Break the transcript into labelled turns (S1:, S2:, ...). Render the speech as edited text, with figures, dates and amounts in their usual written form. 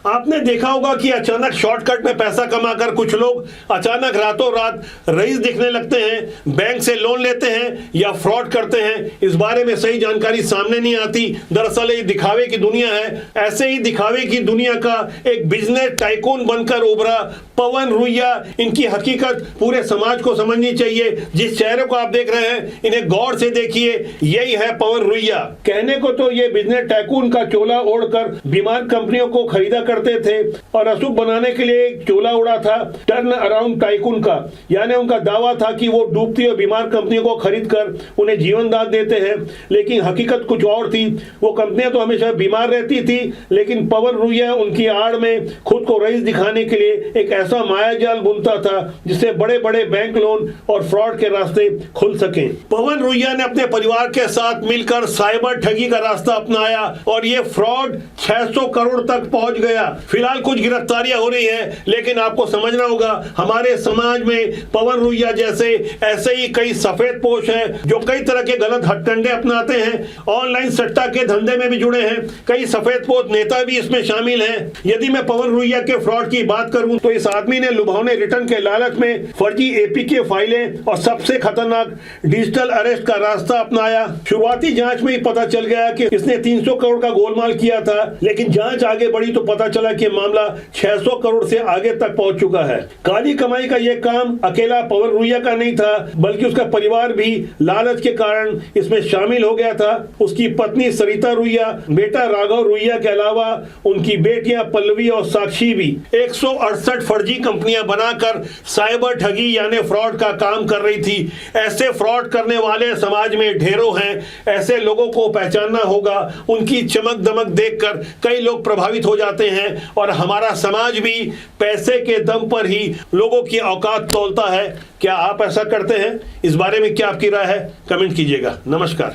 S1: आपने देखा होगा कि अचानक शॉर्टकट में पैसा कमाकर कुछ लोग अचानक रातों रात रईस दिखने लगते हैं, बैंक से लोन लेते हैं या फ्रॉड करते हैं। इस बारे में सही जानकारी सामने नहीं आती। दरअसल ये दिखावे की दुनिया है। ऐसे ही दिखावे की दुनिया का एक बिजनेस टाइकून बनकर उभरा पवन रुइया। इनकी हकीकत पूरे समाज को समझनी चाहिए। जिस चेहरे को आप देख रहे हैं इन्हें गौर से देखिए, यही है पवन रुइया। कहने को तो ये बिजनेस टाइकून का चोला ओढ़कर बीमार कंपनियों को खरीदा करते थे और अशुभ बनाने के लिए एक चोला उड़ा था टर्न अराउंड टाइकून का। यानी उनका दावा था कि वो डूबती और बीमार कंपनियों को खरीद कर उन्हें जीवन दान देते हैं, लेकिन हकीकत कुछ और थी। वो कंपनियां तो हमेशा बीमार रहती थी, लेकिन पवन रुइया उनकी आड़ में खुद को रईस दिखाने के लिए एक ऐसा मायाजाल बुनता था जिससे बड़े बड़े बैंक लोन और फ्रॉड के रास्ते खुल सके। पवन रुइया ने अपने परिवार के साथ मिलकर साइबर ठगी का रास्ता अपनाया और ये फ्रॉड 600 करोड़ तक पहुंच गया। फिलहाल कुछ गिरफ्तारियां हो रही हैं, लेकिन आपको समझना होगा हमारे समाज में पवन रुइया जैसे ऐसे ही कई सफेद पोश हैं जो कई तरह के गलत हथकंडे अपनाते हैं। ऑनलाइन सट्टा के धंधे में भी जुड़े हैं। कई सफेद पोश नेता भी इसमें शामिल हैं। यदि मैं पवन रुइया के फ्रॉड की बात करूं तो इस आदमी ने लुभावने रिटर्न के लालच में फर्जी एपीके फाइलें और सबसे खतरनाक डिजिटल अरेस्ट का रास्ता अपनाया। शुरुआती जांच में ही पता चल गया कि इसने 300 करोड़ का गोलमाल किया था, लेकिन जांच आगे बढ़ी तो पता चला कि मामला 600 करोड़ से आगे तक पहुंच चुका है। काली कमाई का यह काम अकेला पवन रुइया का नहीं था, बल्कि उसका परिवार भी लालच के कारण इसमें शामिल हो गया था। उसकी पत्नी सरिता रुइया, बेटा राघव रुइया के अलावा उनकी बेटियां पल्लवी और साक्षी भी 168 फर्जी कंपनियां बनाकर साइबर ठगी यानी फ्रॉड का काम कर रही थी। ऐसे फ्रॉड करने वाले समाज में ढेरों हैं। ऐसे लोगों को पहचानना होगा। उनकी चमक दमक देखकर कई लोग प्रभावित हो जाते हैं और हमारा समाज भी पैसे के दम पर ही लोगों की औकात तौलता है। क्या आप ऐसा करते हैं? इस बारे में क्या आपकी राय है? कमेंट कीजिएगा। नमस्कार।